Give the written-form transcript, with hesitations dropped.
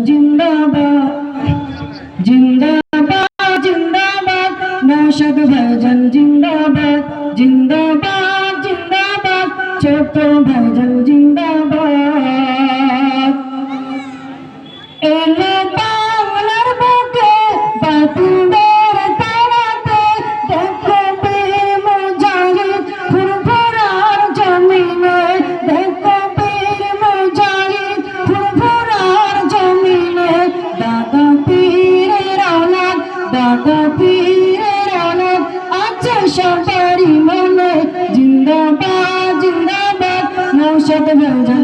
जिंदाबाद जिंदाबाद जिंदाबाद नौशाद भाईजान जिंदाबाद जिंदाबाद जिंदाबाद ছোট ভাইজান जिंदाबाद এলো বাংলার বুকে বাতিলদের তাড়াতে দেখো বীর মুজাহিদ ফুরফুরার জমিনে দেখো বীর মুজাহিদ ফুরফুরার জমিনে দাদা পীরের औलाद আছে সবারই মনে জিন্দাবাদ জিন্দাবাদ নৌশাদ ভাইজান